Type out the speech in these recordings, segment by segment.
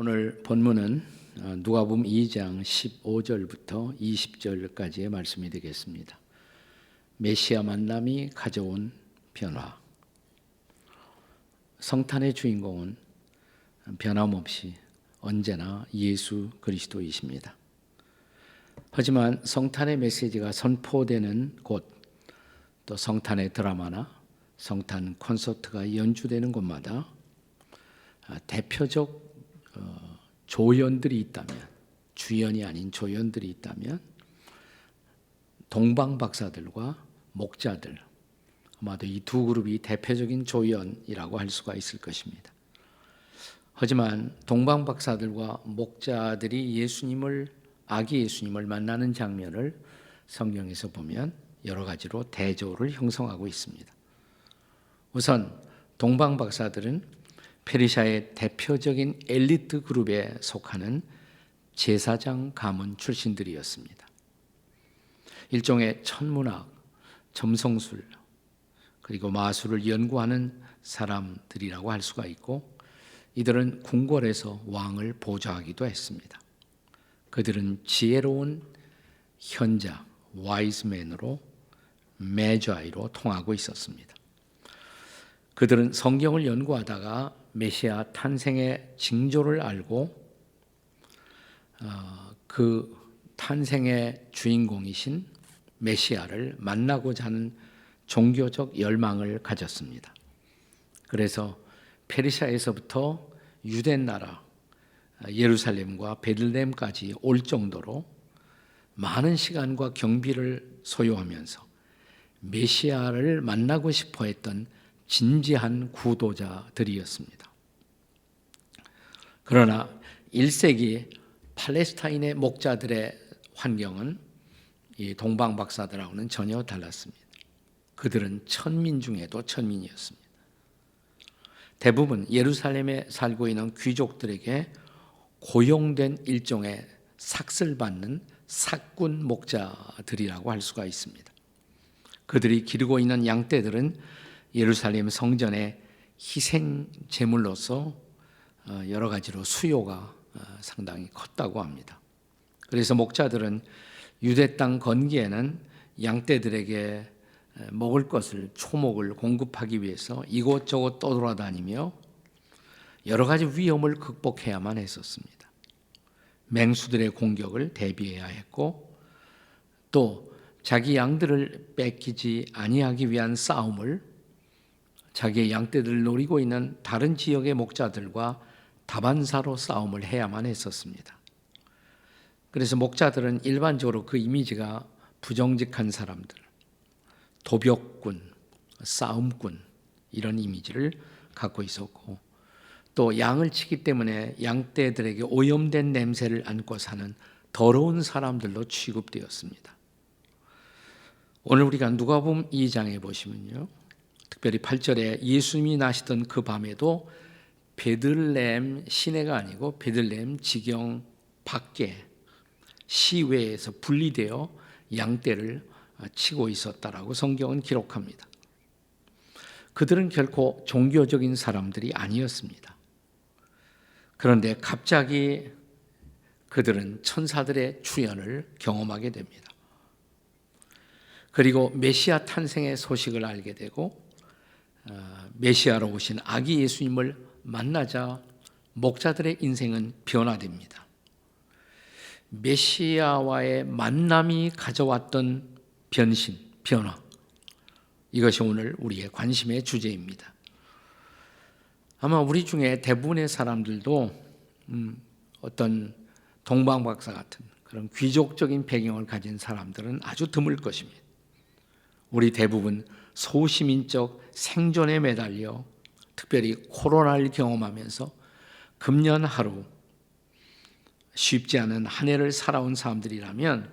오늘 본문은 누가복음 2장 15절부터 20절까지의 말씀이 되겠습니다. 메시아 만남이 가져온 변화. 성탄의 주인공은 변함없이 언제나 예수 그리스도이십니다. 하지만 성탄의 메시지가 선포되는 곳, 또 성탄의 드라마나 성탄 콘서트가 연주되는 곳마다 대표적 조연들이 있다면, 주연이 아닌 조연들이 있다면 동방박사들과 목자들, 아마도 이 두 그룹이 대표적인 조연이라고 할 수가 있을 것입니다. 하지만 동방박사들과 목자들이 아기 예수님을 만나는 장면을 성경에서 보면 여러 가지로 대조를 형성하고 있습니다. 우선 동방박사들은 페르시아의 대표적인 엘리트 그룹에 속하는 제사장 가문 출신들이었습니다. 일종의 천문학, 점성술, 그리고 마술을 연구하는 사람들이라고 할 수가 있고, 이들은 궁궐에서 왕을 보좌하기도 했습니다. 그들은 지혜로운 현자, 와이즈맨으로, 매좌이로 통하고 있었습니다. 그들은 성경을 연구하다가 메시아 탄생의 징조를 알고 그 탄생의 주인공이신 메시아를 만나고자 하는 종교적 열망을 가졌습니다. 그래서 페르시아에서부터 유대 나라 예루살렘과 베들레헴까지 올 정도로 많은 시간과 경비를 소요하면서 메시아를 만나고 싶어 했던 진지한 구도자들이었습니다. 그러나 1세기 팔레스타인의 목자들의 환경은 이 동방박사들하고는 전혀 달랐습니다. 그들은 천민 중에도 천민이었습니다. 대부분 예루살렘에 살고 있는 귀족들에게 고용된 일종의 삭슬 받는 삭군 목자들이라고 할 수가 있습니다. 그들이 기르고 있는 양떼들은 예루살렘 성전의 희생 제물로서 여러 가지로 수요가 상당히 컸다고 합니다. 그래서 목자들은 유대 땅 건기에는 양떼들에게 먹을 것을, 초목을 공급하기 위해서 이곳저곳 떠돌아다니며 여러 가지 위험을 극복해야만 했었습니다. 맹수들의 공격을 대비해야 했고, 또 자기 양들을 뺏기지 아니하기 위한 싸움을 자기의 양떼들을 노리고 있는 다른 지역의 목자들과 다반사로 싸움을 해야만 했었습니다. 그래서 목자들은 일반적으로 그 이미지가 부정직한 사람들, 도벽꾼, 싸움꾼, 이런 이미지를 갖고 있었고, 또 양을 치기 때문에 양떼들에게 오염된 냄새를 안고 사는 더러운 사람들로 취급되었습니다. 오늘 우리가 누가복음 2장에 보시면요, 특별히 8절에 예수님이 나시던 그 밤에도 베들레헴 시내가 아니고 베들레헴 지경 밖에 시외에서 분리되어 양떼를 치고 있었다라고 성경은 기록합니다. 그들은 결코 종교적인 사람들이 아니었습니다. 그런데 갑자기 그들은 천사들의 출현을 경험하게 됩니다. 그리고 메시아 탄생의 소식을 알게 되고, 메시아로 오신 아기 예수님을 만나자 목자들의 인생은 변화됩니다. 메시아와의 만남이 가져왔던 변신, 변화, 이것이 오늘 우리의 관심의 주제입니다. 아마 우리 중에 대부분의 사람들도 어떤 동방박사 같은 그런 귀족적인 배경을 가진 사람들은 아주 드물 것입니다. 우리 대부분 소시민적 생존에 매달려 특별히 코로나를 경험하면서 금년 하루 쉽지 않은 한 해를 살아온 사람들이라면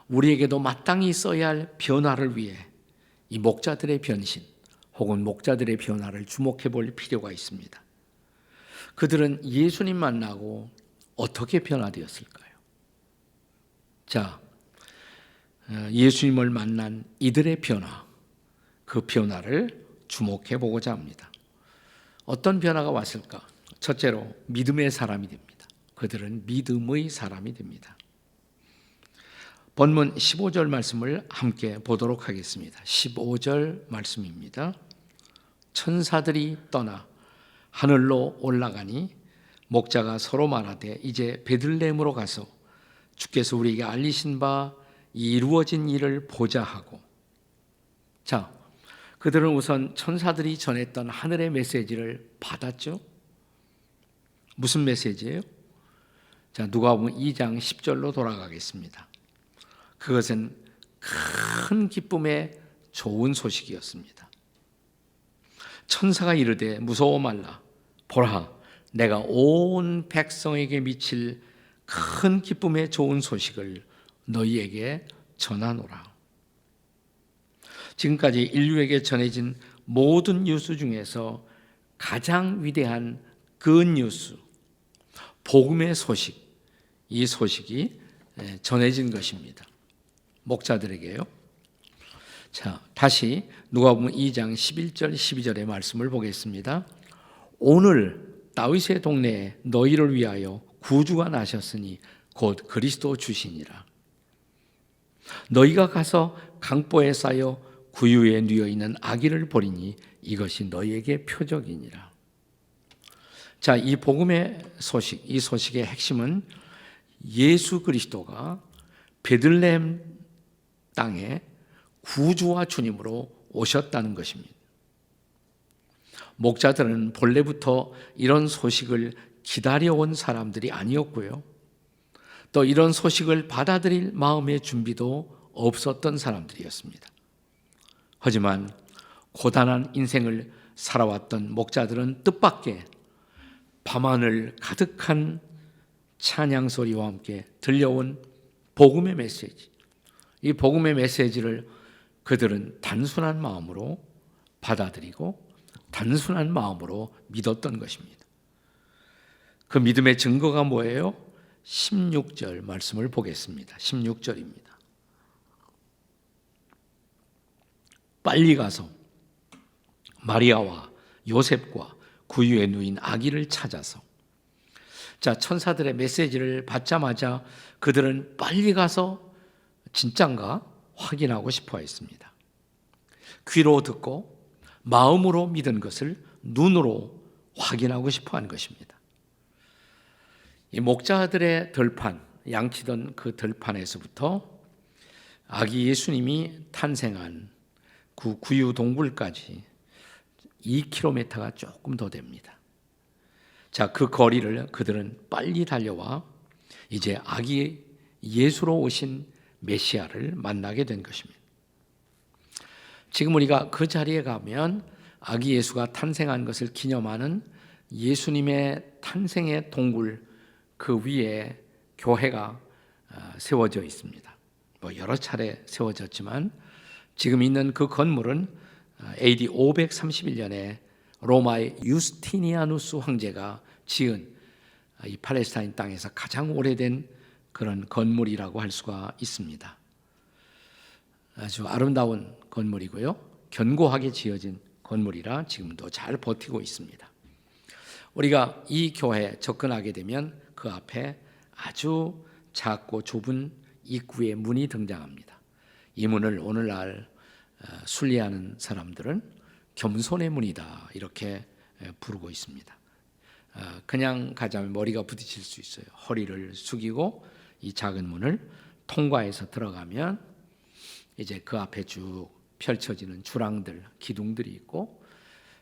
우리에게도 마땅히 있어야 할 변화를 위해 이 목자들의 변신 혹은 목자들의 변화를 주목해 볼 필요가 있습니다. 그들은 예수님 만나고 어떻게 변화되었을까요? 자, 예수님을 만난 이들의 변화, 그 변화를 주목해 보고자 합니다. 어떤 변화가 왔을까? 첫째로 믿음의 사람이 됩니다. 그들은 믿음의 사람이 됩니다. 본문 15절 말씀을 함께 보도록 하겠습니다. 15절 말씀입니다. 천사들이 떠나 하늘로 올라가니 목자가 서로 말하되 이제 베들레헴으로 가서 주께서 우리에게 알리신 바 이루어진 일을 보자 하고. 자, 그들은 우선 천사들이 전했던 하늘의 메시지를 받았죠. 무슨 메시지예요? 자, 누가복음 2장 10절로 돌아가겠습니다. 그것은 큰 기쁨의 좋은 소식이었습니다. 천사가 이르되 무서워 말라. 보라, 내가 온 백성에게 미칠 큰 기쁨의 좋은 소식을 너희에게 전하노라. 지금까지 인류에게 전해진 모든 뉴스 중에서 가장 위대한 굿뉴스, 복음의 소식, 이 소식이 전해진 것입니다. 목자들에게요. 자, 다시 누가복음 2장 11절 12절의 말씀을 보겠습니다. 오늘 다윗의 동네에 너희를 위하여 구주가 나셨으니 곧 그리스도 주시니라. 너희가 가서 강보에 쌓여 구유에 누워 있는 아기를 보리니 이것이 너희에게 표적이니라. 자, 이 복음의 소식, 이 소식의 핵심은 예수 그리스도가 베들레헴 땅에 구주와 주님으로 오셨다는 것입니다. 목자들은 본래부터 이런 소식을 기다려온 사람들이 아니었고요. 또 이런 소식을 받아들일 마음의 준비도 없었던 사람들이었습니다. 하지만 고단한 인생을 살아왔던 목자들은 뜻밖의 밤하늘 가득한 찬양 소리와 함께 들려온 복음의 메시지, 이 복음의 메시지를 그들은 단순한 마음으로 받아들이고 단순한 마음으로 믿었던 것입니다. 그 믿음의 증거가 뭐예요? 16절 말씀을 보겠습니다. 16절입니다. 빨리 가서 마리아와 요셉과 구유에 누인 아기를 찾아서. 자, 천사들의 메시지를 받자마자 그들은 빨리 가서 진짠가 확인하고 싶어 했습니다. 귀로 듣고 마음으로 믿은 것을 눈으로 확인하고 싶어 한 것입니다. 이 목자들의 들판, 양치던 그 들판에서부터 아기 예수님이 탄생한 그 구유 동굴까지 2km가 조금 더 됩니다. 자, 그 거리를 그들은 빨리 달려와 이제 아기 예수로 오신 메시아를 만나게 된 것입니다. 지금 우리가 그 자리에 가면 아기 예수가 탄생한 것을 기념하는 예수님의 탄생의 동굴 그 위에 교회가 세워져 있습니다. 여러 차례 세워졌지만 지금 있는 그 건물은 AD 531년에 로마의 유스티니아누스 황제가 지은 이 팔레스타인 땅에서 가장 오래된 그런 건물이라고 할 수가 있습니다. 아주 아름다운 건물이고요. 견고하게 지어진 건물이라 지금도 잘 버티고 있습니다. 우리가 이 교회에 접근하게 되면 그 앞에 아주 작고 좁은 입구의 문이 등장합니다. 이 문을 오늘날 순례하는 사람들은 겸손의 문이다 이렇게 부르고 있습니다. 그냥 가자면 머리가 부딪힐 수 있어요. 허리를 숙이고 이 작은 문을 통과해서 들어가면 이제 그 앞에 쭉 펼쳐지는 주랑들, 기둥들이 있고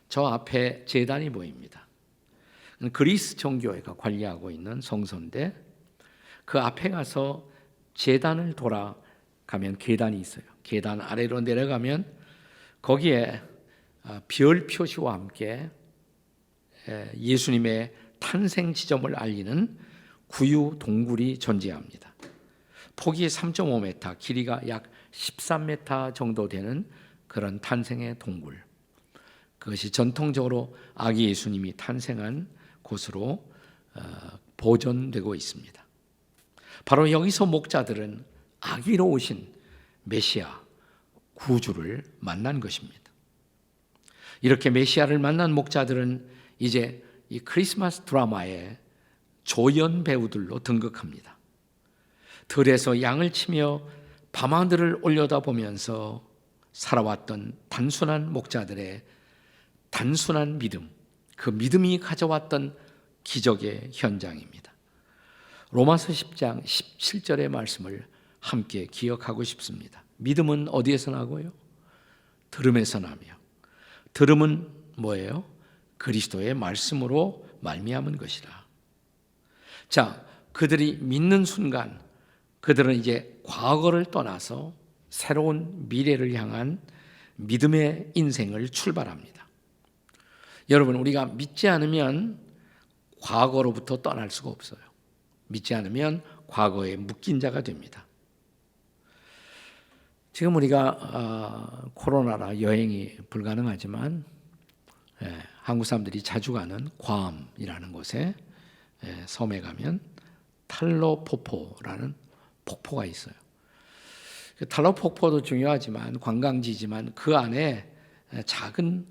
저 앞에 제단이 보입니다. 그리스 정교회가 관리하고 있는 성소인데 그 앞에 가서 제단을 돌아가면 계단이 있어요. 계단 아래로 내려가면 거기에 별 표시와 함께 예수님의 탄생 지점을 알리는 구유 동굴이 존재합니다. 폭이 3.5m, 길이가 약 13m 정도 되는 그런 탄생의 동굴. 그것이 전통적으로 아기 예수님이 탄생한 곳으로 보존되고 있습니다. 바로 여기서 목자들은 아기로 오신 메시아 구주를 만난 것입니다. 이렇게 메시아를 만난 목자들은 이제 이 크리스마스 드라마의 조연 배우들로 등극합니다. 들에서 양을 치며 밤하늘을 올려다보면서 살아왔던 단순한 목자들의 단순한 믿음, 그 믿음이 가져왔던 기적의 현장입니다. 로마서 10장 17절의 말씀을 함께 기억하고 싶습니다. 믿음은 어디에서 나고요? 들음에서 나며, 들음은 뭐예요? 그리스도의 말씀으로 말미암은 것이라. 자, 그들이 믿는 순간 그들은 이제 과거를 떠나서 새로운 미래를 향한 믿음의 인생을 출발합니다. 여러분, 우리가 믿지 않으면 과거로부터 떠날 수가 없어요. 믿지 않으면 과거에 묶인 자가 됩니다. 지금 우리가 코로나라 여행이 불가능하지만 한국 사람들이 자주 가는 괌이라는 곳에 섬에 가면 탈로포포라는 폭포가 있어요. 탈로 폭포도 중요하지만 관광지지만 그 안에 작은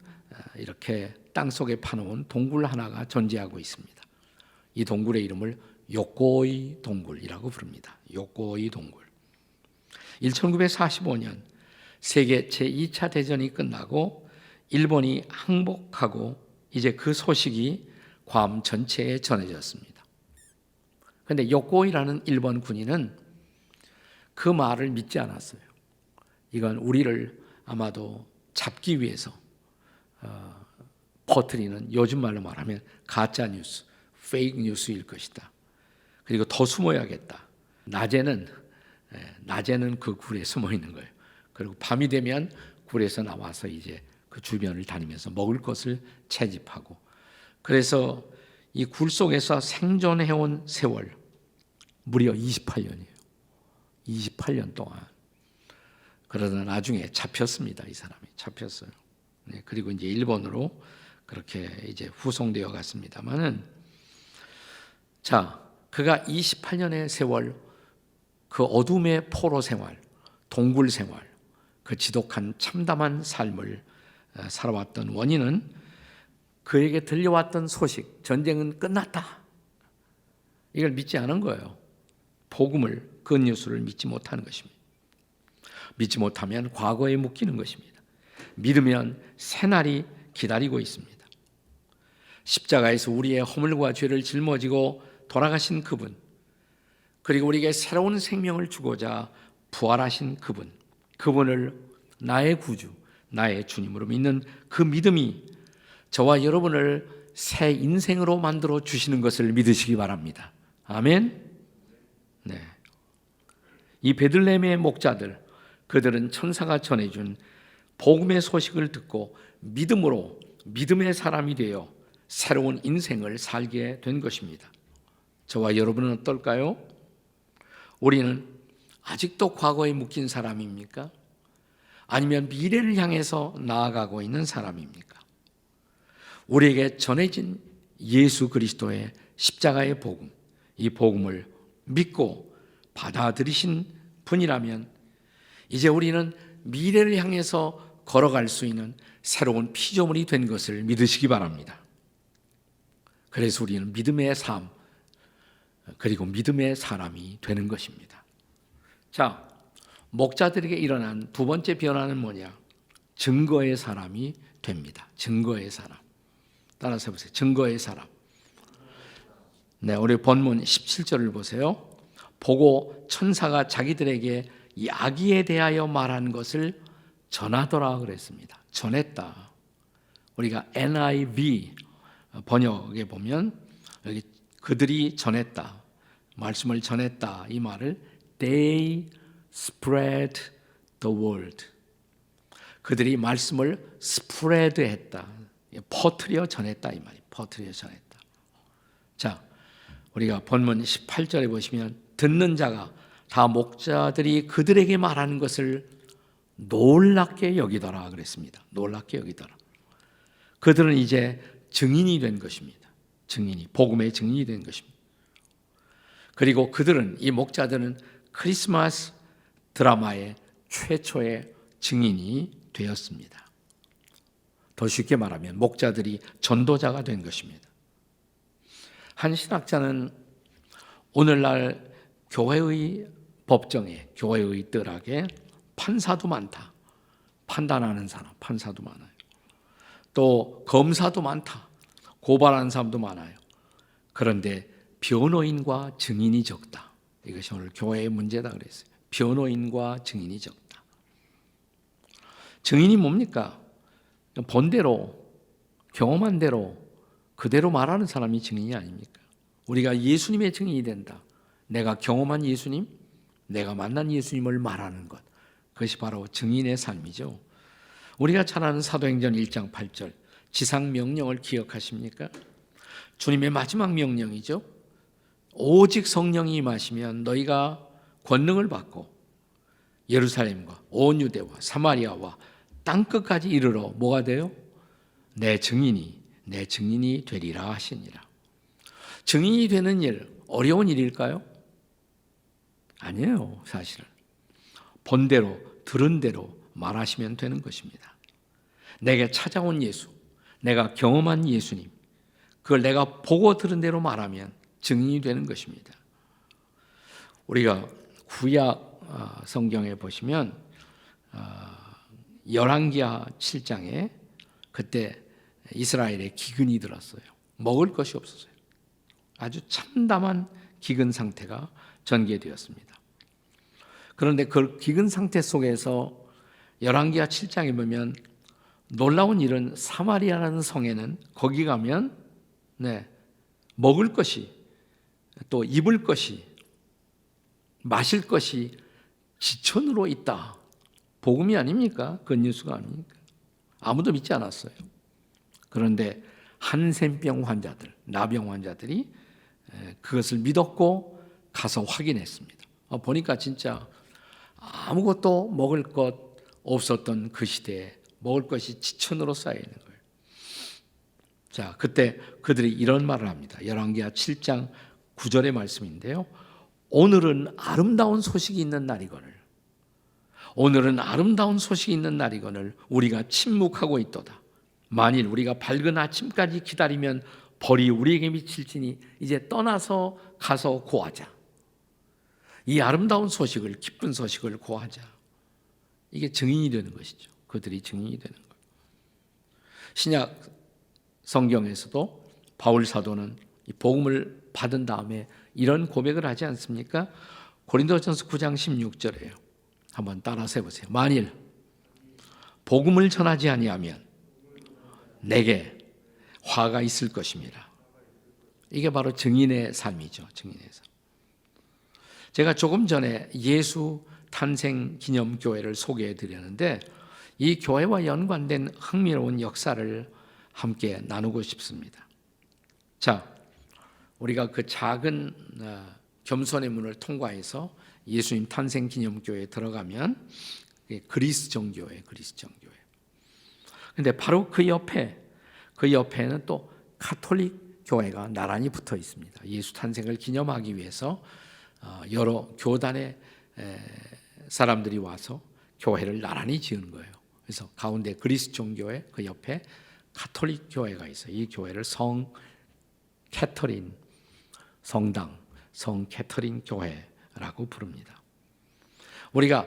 이렇게 땅속에 파놓은 동굴 하나가 존재하고 있습니다. 이 동굴의 이름을 요코이 동굴이라고 부릅니다. 요코이 동굴. 1945년 세계 제2차 대전이 끝나고 일본이 항복하고 이제 그 소식이 괌 전체에 전해졌습니다. 그런데 요코이라는 일본 군인은 그 말을 믿지 않았어요. 이건 우리를 아마도 잡기 위해서 퍼뜨리는, 요즘 말로 말하면 가짜 뉴스, 페이크 뉴스일 것이다. 그리고 더 숨어야겠다. 낮에는 그 굴에 숨어 있는 거예요. 그리고 밤이 되면 굴에서 나와서 이제 그 주변을 다니면서 먹을 것을 채집하고, 그래서 이 굴 속에서 생존해온 세월 무려 28년이에요. 28년 동안. 그러다 나중에 잡혔습니다. 이 사람이 잡혔어요. 그리고 이제 일본으로 그렇게 이제 후송되어 갔습니다만은, 자, 그가 28년의 세월, 그 어둠의 포로 생활, 동굴 생활, 그 지독한 참담한 삶을 살아왔던 원인은 그에게 들려왔던 소식, 전쟁은 끝났다, 이걸 믿지 않은 거예요. 복음을, 그 뉴스를 믿지 못하는 것입니다. 믿지 못하면 과거에 묶이는 것입니다. 믿으면 새날이 기다리고 있습니다. 십자가에서 우리의 허물과 죄를 짊어지고 돌아가신 그분, 그리고 우리에게 새로운 생명을 주고자 부활하신 그분, 그분을 나의 구주, 나의 주님으로 믿는 그 믿음이 저와 여러분을 새 인생으로 만들어 주시는 것을 믿으시기 바랍니다. 아멘. 네. 이 베들레헴의 목자들, 그들은 천사가 전해준 복음의 소식을 듣고 믿음으로 믿음의 사람이 되어 새로운 인생을 살게 된 것입니다. 저와 여러분은 어떨까요? 우리는 아직도 과거에 묶인 사람입니까? 아니면 미래를 향해서 나아가고 있는 사람입니까? 우리에게 전해진 예수 그리스도의 십자가의 복음, 이 복음을 믿고 받아들이신 분이라면 이제 우리는 미래를 향해서 걸어갈 수 있는 새로운 피조물이 된 것을 믿으시기 바랍니다. 그래서 우리는 믿음의 삶, 그리고 믿음의 사람이 되는 것입니다. 자, 목자들에게 일어난 두 번째 변화는 뭐냐? 증거의 사람이 됩니다. 증거의 사람. 따라서 해보세요. 증거의 사람. 네, 우리 본문 17절을 보세요. 보고 천사가 자기들에게 야기에 대하여 말한 것을 전하더라 그랬습니다. 전했다. 우리가 NIV 번역에 보면 여기 그들이 전했다, 말씀을 전했다, 이 말을 They spread the word. 그들이 말씀을 spread 했다, 퍼뜨려 전했다, 이 말이 퍼뜨려 전했다. 자, 우리가 본문 18절에 보시면 듣는 자가 다 목자들이 그들에게 말하는 것을 놀랍게 여기더라 그랬습니다. 놀랍게 여기더라. 그들은 이제 증인이 된 것입니다. 증인이, 복음의 증인이 된 것입니다. 그리고 그들은, 이 목자들은 크리스마스 드라마의 최초의 증인이 되었습니다. 더 쉽게 말하면 목자들이 전도자가 된 것입니다. 한 신학자는 오늘날 교회의 법정에, 교회의 뜰학에 판사도 많다. 판단하는 사람, 판사도 많아요. 또 검사도 많다. 고발하는 사람도 많아요. 그런데 변호인과 증인이 적다. 이것이 오늘 교회의 문제다 그랬어요. 변호인과 증인이 적다. 증인이 뭡니까? 본대로, 경험한 대로, 그대로 말하는 사람이 증인이 아닙니까? 우리가 예수님의 증인이 된다. 내가 경험한 예수님, 내가 만난 예수님을 말하는 것. 그것이 바로 증인의 삶이죠. 우리가 잘 아는 사도행전 1장 8절 지상 명령을 기억하십니까? 주님의 마지막 명령이죠. 오직 성령이 임하시면 너희가 권능을 받고 예루살렘과 온 유대와 사마리아와 땅끝까지 이르러 뭐가 돼요? 내 증인이 되리라 하시니라. 증인이 되는 일, 어려운 일일까요? 아니에요, 사실은. 본대로, 들은 대로 말하시면 되는 것입니다. 내게 찾아온 예수, 내가 경험한 예수님, 그걸 내가 보고 들은 대로 말하면 증인이 되는 것입니다. 우리가 구약 성경에 보시면 열왕기하 7장에 그때 이스라엘에 기근이 들었어요. 먹을 것이 없었어요. 아주 참담한 기근 상태가 전개되었습니다. 그런데 그 기근 상태 속에서 열왕기하 7장에 보면 놀라운 일은 사마리아라는 성에는 거기 가면 먹을 것이 또 입을 것이 마실 것이 지천으로 있다. 복음이 아닙니까? 굿뉴스가 아닙니까? 아무도 믿지 않았어요. 그런데 한센병 환자들, 나병 환자들이 그것을 믿었고 가서 확인했습니다. 보니까 진짜 아무것도 먹을 것 없었던 그 시대에 먹을 것이 지천으로 쌓여 있는 거예요. 자, 그때 그들이 이런 말을 합니다. 열왕기하 7장 9절의 말씀인데요. 오늘은 아름다운 소식이 있는 날이거늘. 오늘은 아름다운 소식이 있는 날이거늘 우리가 침묵하고 있도다. 만일 우리가 밝은 아침까지 기다리면 벌이 우리에게 미칠지니 이제 떠나서 가서 고하자. 이 아름다운 소식을, 기쁜 소식을 고하자. 이게 증인이 되는 것이죠. 그들이 증인이 되는 거예요. 신약 성경에서도 바울 사도는 이 복음을 받은 다음에 이런 고백을 하지 않습니까? 고린도전서 9장 16절이에요. 한번 따라서 해보세요. 만일 복음을 전하지 아니하면 내게 화가 있을 것입니다. 이게 바로 증인의 삶이죠. 증인의 삶. 제가 조금 전에 예수 탄생 기념교회를 소개해 드렸는데 이 교회와 연관된 흥미로운 역사를 함께 나누고 싶습니다. 자, 우리가 그 작은 겸손의 문을 통과해서 예수님 탄생 기념교회에 들어가면 그리스 정교회. 근데 바로 그 옆에는 또 가톨릭 교회가 나란히 붙어 있습니다. 예수 탄생을 기념하기 위해서 여러 교단의 사람들이 와서 교회를 나란히 지은 거예요. 그래서 가운데 그리스 정교회, 그 옆에 가톨릭 교회가 있어요. 이 교회를 성 캐터린 성당, 성 캐터린 교회라고 부릅니다. 우리가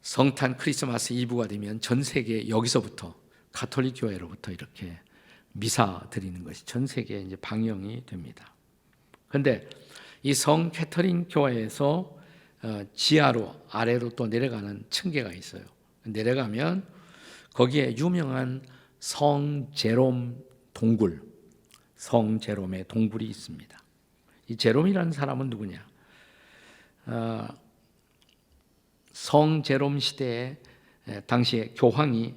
성탄 크리스마스 이브가 되면 전 세계 여기서부터 가톨릭 교회로부터 이렇게 미사 드리는 것이 전 세계에 이제 방영이 됩니다. 그런데 이 성 캐터린 교회에서 지하로 아래로 또 내려가는 층계가 있어요. 내려가면 거기에 유명한 성 제롬 동굴, 성 제롬의 동굴이 있습니다. 이 제롬이라는 사람은 누구냐? 성 제롬 시대에 당시에 교황이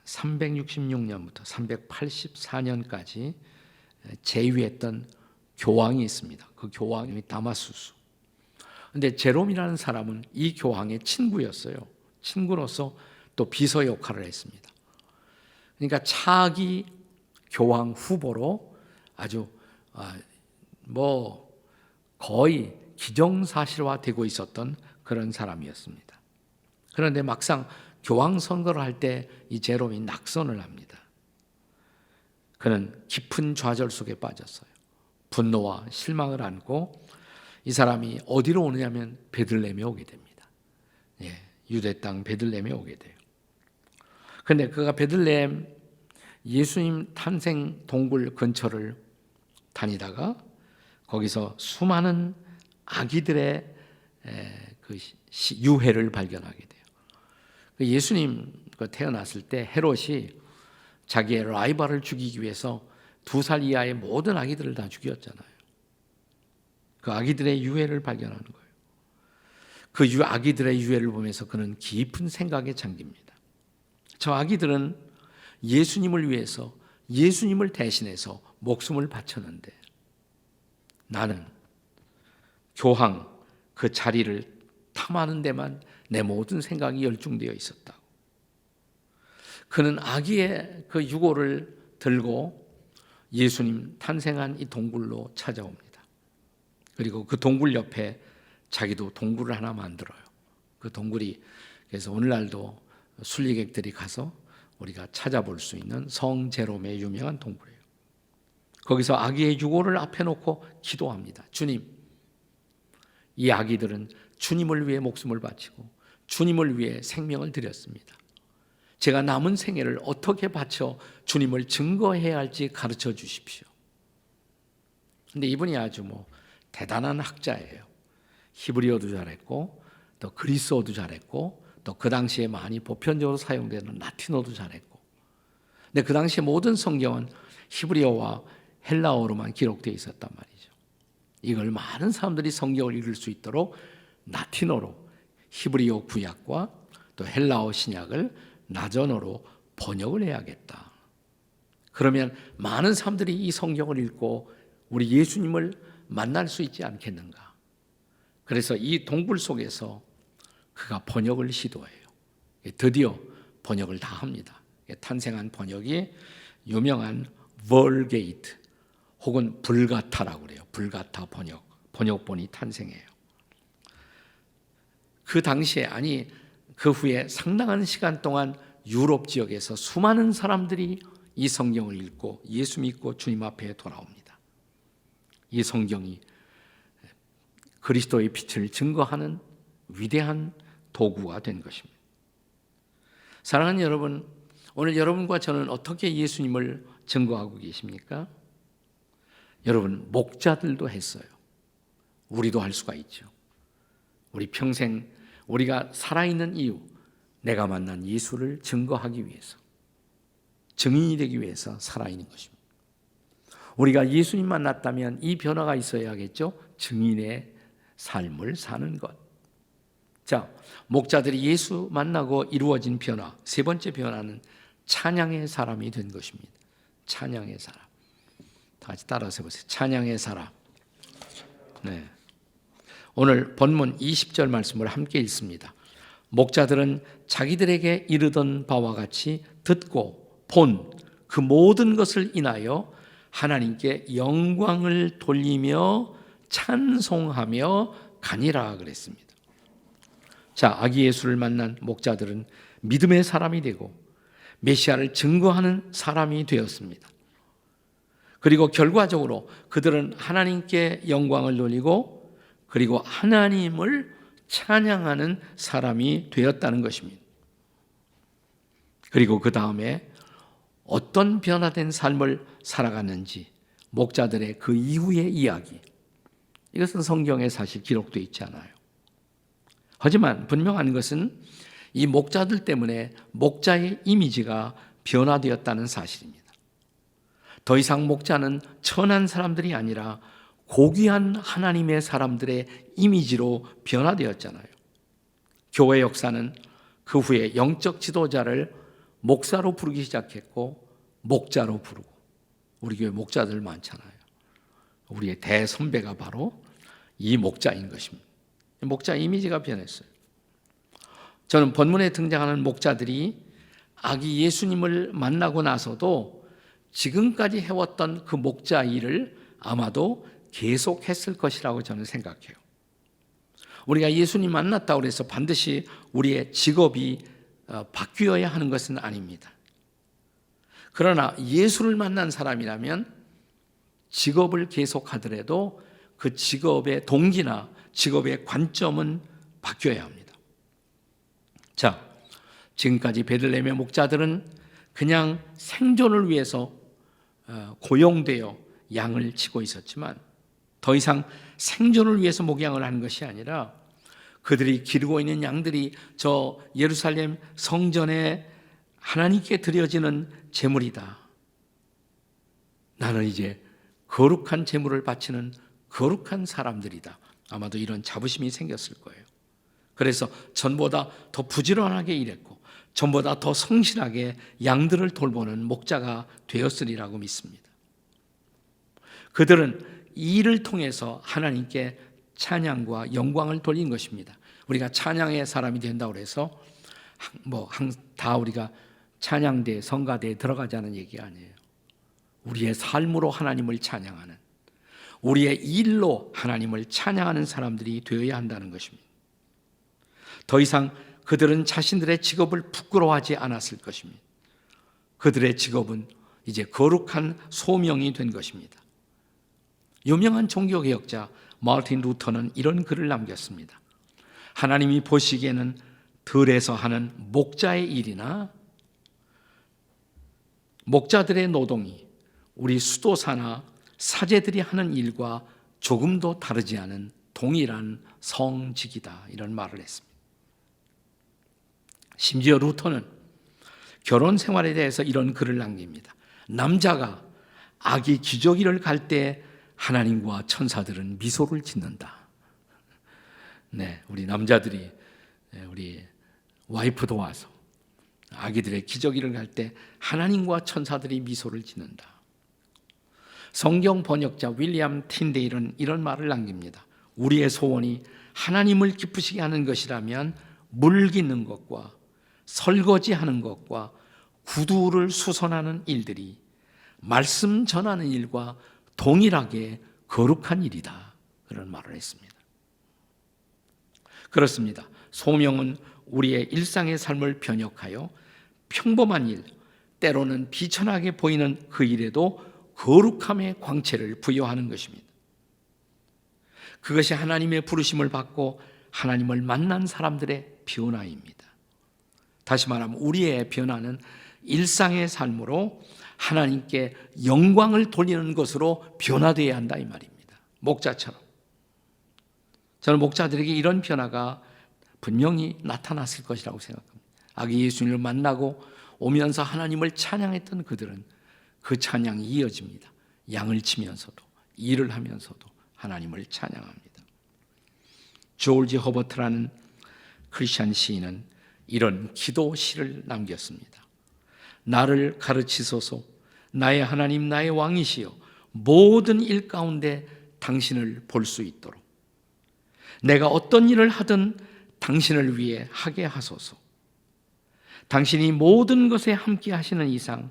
366년부터 384년까지 재위했던 교황이 있습니다. 그 교황이 다마수스. 그런데 제롬이라는 사람은 이 교황의 친구였어요. 친구로서 또 비서 역할을 했습니다. 그러니까 차기 교황 후보로 아주 거의 기정사실화되고 있었던 그런 사람이었습니다. 그런데 막상 교황 선거를 할 때 이 제롬이 낙선을 합니다. 그는 깊은 좌절 속에 빠졌어요. 분노와 실망을 안고 이 사람이 어디로 오느냐면 베들레헴에 오게 됩니다. 유대 땅 베들레헴에 오게 돼요. 그런데 그가 베들레헴 예수님 탄생 동굴 근처를 다니다가 거기서 수많은 아기들의 그 유해를 발견하게 돼요. 예수님 태어났을 때 헤롯이 자기의 라이벌을 죽이기 위해서 2살 이하의 모든 아기들을 다 죽였잖아요. 그 아기들의 유해를 발견하는 거예요. 그 아기들의 유해를 보면서 그는 깊은 생각에 잠깁니다. 저 아기들은 예수님을 위해서, 예수님을 대신해서 목숨을 바쳤는데 나는 교황 그 자리를 탐하는 데만 내 모든 생각이 열중되어 있었다고. 그는 아기의 그 유골을 들고 예수님 탄생한 이 동굴로 찾아옵니다. 그리고 그 동굴 옆에 자기도 동굴을 하나 만들어요. 그 동굴이 그래서 오늘날도 순리객들이 가서 우리가 찾아볼 수 있는 성 제롬의 유명한 동굴이에요. 거기서 아기의 유골을 앞에 놓고 기도합니다. 주님, 이 아기들은 주님을 위해 목숨을 바치고 주님을 위해 생명을 드렸습니다. 제가 남은 생애를 어떻게 바쳐 주님을 증거해야 할지 가르쳐 주십시오. 근데 이분이 아주 대단한 학자예요. 히브리어도 잘했고 또 그리스어도 잘했고 또 그 당시에 많이 보편적으로 사용되는 라틴어도 잘했고. 근데 그 당시에 모든 성경은 히브리어와 헬라어로만 기록되어 있었단 말이죠. 이걸 많은 사람들이 성경을 읽을 수 있도록 라틴어로 히브리어 구약과 또 헬라어 신약을 나전어로 번역을 해야겠다. 그러면 많은 사람들이 이 성경을 읽고 우리 예수님을 만날 수 있지 않겠는가. 그래서 이 동굴 속에서 그가 번역을 시도해요. 드디어 번역을 다 합니다. 탄생한 번역이 유명한 벌게이트 혹은 불가타라고 그래요. 불가타 번역본이 탄생해요. 그 당시에 그 후에 상당한 시간 동안 유럽 지역에서 수많은 사람들이 이 성경을 읽고 예수 믿고 주님 앞에 돌아옵니다. 이 성경이 그리스도의 빛을 증거하는 위대한 도구가 된 것입니다. 사랑하는 여러분, 오늘 여러분과 저는 어떻게 예수님을 증거하고 계십니까? 여러분, 목자들도 했어요. 우리도 할 수가 있죠. 우리 평생 우리가 살아있는 이유, 내가 만난 예수를 증거하기 위해서, 증인이 되기 위해서 살아있는 것입니다. 우리가 예수님 만났다면 이 변화가 있어야겠죠. 증인의 삶을 사는 것. 자, 목자들이 예수 만나고 이루어진 변화, 세 번째 변화는 찬양의 사람이 된 것입니다. 찬양의 사람. 다 같이 따라서 해보세요. 찬양의 사람. 네. 오늘 본문 20절 말씀을 함께 읽습니다. 목자들은 자기들에게 이르던 바와 같이 듣고 본 그 모든 것을 인하여 하나님께 영광을 돌리며 찬송하며 가니라 그랬습니다. 자, 아기 예수를 만난 목자들은 믿음의 사람이 되고 메시아를 증거하는 사람이 되었습니다. 그리고 결과적으로 그들은 하나님께 영광을 돌리고 그리고 하나님을 찬양하는 사람이 되었다는 것입니다. 그리고 그 다음에 어떤 변화된 삶을 살아갔는지 목자들의 그 이후의 이야기, 이것은 성경에 사실 기록되어 있지 않아요. 하지만 분명한 것은 이 목자들 때문에 목자의 이미지가 변화되었다는 사실입니다. 더 이상 목자는 천한 사람들이 아니라 고귀한 하나님의 사람들의 이미지로 변화되었잖아요. 교회 역사는 그 후에 영적 지도자를 목사로 부르기 시작했고 목자로 부르고, 우리 교회 목자들 많잖아요. 우리의 대선배가 바로 이 목자인 것입니다. 목자 이미지가 변했어요. 저는 본문에 등장하는 목자들이 아기 예수님을 만나고 나서도 지금까지 해왔던 그 목자 일을 아마도 계속했을 것이라고 저는 생각해요. 우리가 예수님 만났다고 해서 반드시 우리의 직업이 바뀌어야 하는 것은 아닙니다. 그러나 예수를 만난 사람이라면 직업을 계속하더라도 그 직업의 동기나 직업의 관점은 바뀌어야 합니다. 자, 지금까지 베들레헴의 목자들은 그냥 생존을 위해서 고용되어 양을 치고 있었지만 더 이상 생존을 위해서 목양을 하는 것이 아니라 그들이 기르고 있는 양들이 저 예루살렘 성전에 하나님께 드려지는 제물이다. 나는 이제 거룩한 제물을 바치는 거룩한 사람들이다. 아마도 이런 자부심이 생겼을 거예요. 그래서 전보다 더 부지런하게 일했고 전보다 더 성실하게 양들을 돌보는 목자가 되었으리라고 믿습니다. 그들은 이 일을 통해서 하나님께 찬양과 영광을 돌린 것입니다. 우리가 찬양의 사람이 된다고 해서 다 우리가 찬양대, 성가대에 들어가자는 얘기가 아니에요. 우리의 삶으로 하나님을 찬양하는, 우리의 일로 하나님을 찬양하는 사람들이 되어야 한다는 것입니다. 더 이상 그들은 자신들의 직업을 부끄러워하지 않았을 것입니다. 그들의 직업은 이제 거룩한 소명이 된 것입니다. 유명한 종교개혁자 마르틴 루터는 이런 글을 남겼습니다. 하나님이 보시기에는 들에서 하는 목자의 일이나 목자들의 노동이 우리 수도사나 사제들이 하는 일과 조금도 다르지 않은 동일한 성직이다, 이런 말을 했습니다. 심지어 루터는 결혼 생활에 대해서 이런 글을 남깁니다. 남자가 아기 기저귀를 갈 때 하나님과 천사들은 미소를 짓는다. 네, 우리 남자들이 우리 와이프 도와서 아기들의 기저귀를 갈 때 하나님과 천사들이 미소를 짓는다. 성경 번역자 윌리엄 틴데일은 이런 말을 남깁니다. 우리의 소원이 하나님을 기쁘시게 하는 것이라면 물 깃는 것과 설거지하는 것과 구두를 수선하는 일들이 말씀 전하는 일과 동일하게 거룩한 일이다, 그런 말을 했습니다. 그렇습니다. 소명은 우리의 일상의 삶을 변혁하여 평범한 일, 때로는 비천하게 보이는 그 일에도 거룩함의 광채를 부여하는 것입니다. 그것이 하나님의 부르심을 받고 하나님을 만난 사람들의 변화입니다. 다시 말하면 우리의 변화는 일상의 삶으로 하나님께 영광을 돌리는 것으로 변화되어야 한다, 이 말입니다. 목자처럼. 저는 목자들에게 이런 변화가 분명히 나타났을 것이라고 생각합니다. 아기 예수님을 만나고 오면서 하나님을 찬양했던 그들은 그 찬양이 이어집니다. 양을 치면서도 일을 하면서도 하나님을 찬양합니다. 조지 허버트라는 크리스천 시인은 이런 기도 시를 남겼습니다. 나를 가르치소서. 나의 하나님, 나의 왕이시여, 모든 일 가운데 당신을 볼 수 있도록 내가 어떤 일을 하든 당신을 위해 하게 하소서. 당신이 모든 것에 함께 하시는 이상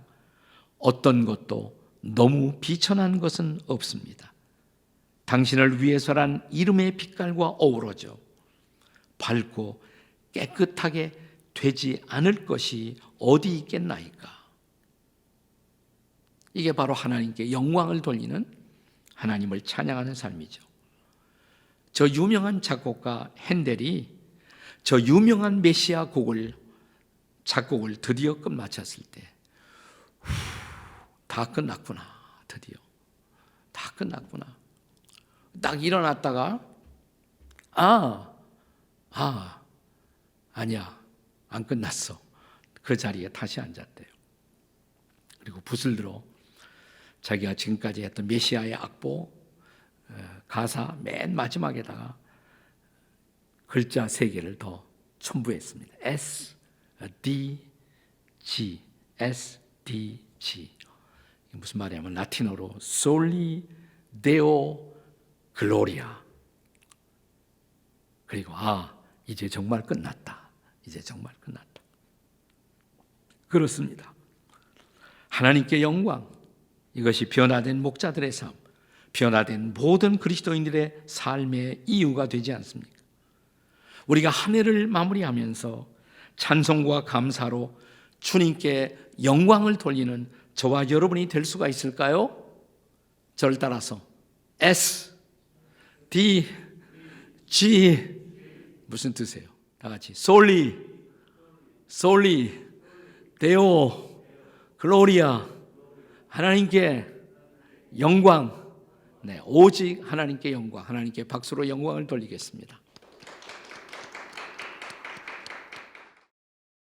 어떤 것도 너무 비천한 것은 없습니다. 당신을 위해서란 이름의 빛깔과 어우러져 밝고 깨끗하게 되지 않을 것이 어디 있겠나이까. 이게 바로 하나님께 영광을 돌리는, 하나님을 찬양하는 삶이죠. 저 유명한 작곡가 핸델이 저 유명한 메시아 작곡을 드디어 끝마쳤을 때 다 끝났구나, 드디어 다 끝났구나. 딱 일어났다가 아니야, 안 끝났어. 그 자리에 다시 앉았대요. 그리고 붓을 들어 자기가 지금까지 했던 메시아의 악보 가사 맨 마지막에다가 글자 3개를 더 첨부했습니다. SDG, SDG. 이게 무슨 말이냐면 라틴어로 Soli Deo Gloria. 그리고 이제 정말 끝났다. 이제 정말 끝났다. 그렇습니다. 하나님께 영광, 이것이 변화된 목자들의 삶, 변화된 모든 그리스도인들의 삶의 이유가 되지 않습니까? 우리가 한 해를 마무리하면서 찬송과 감사로 주님께 영광을 돌리는 저와 여러분이 될 수가 있을까요? 저를 따라서 S, D, G 무슨 뜻이에요? 다 같이 솔리, 데오, 글로리아. 하나님께 영광. 네, 오직 하나님께 영광. 하나님께 박수로 영광을 돌리겠습니다.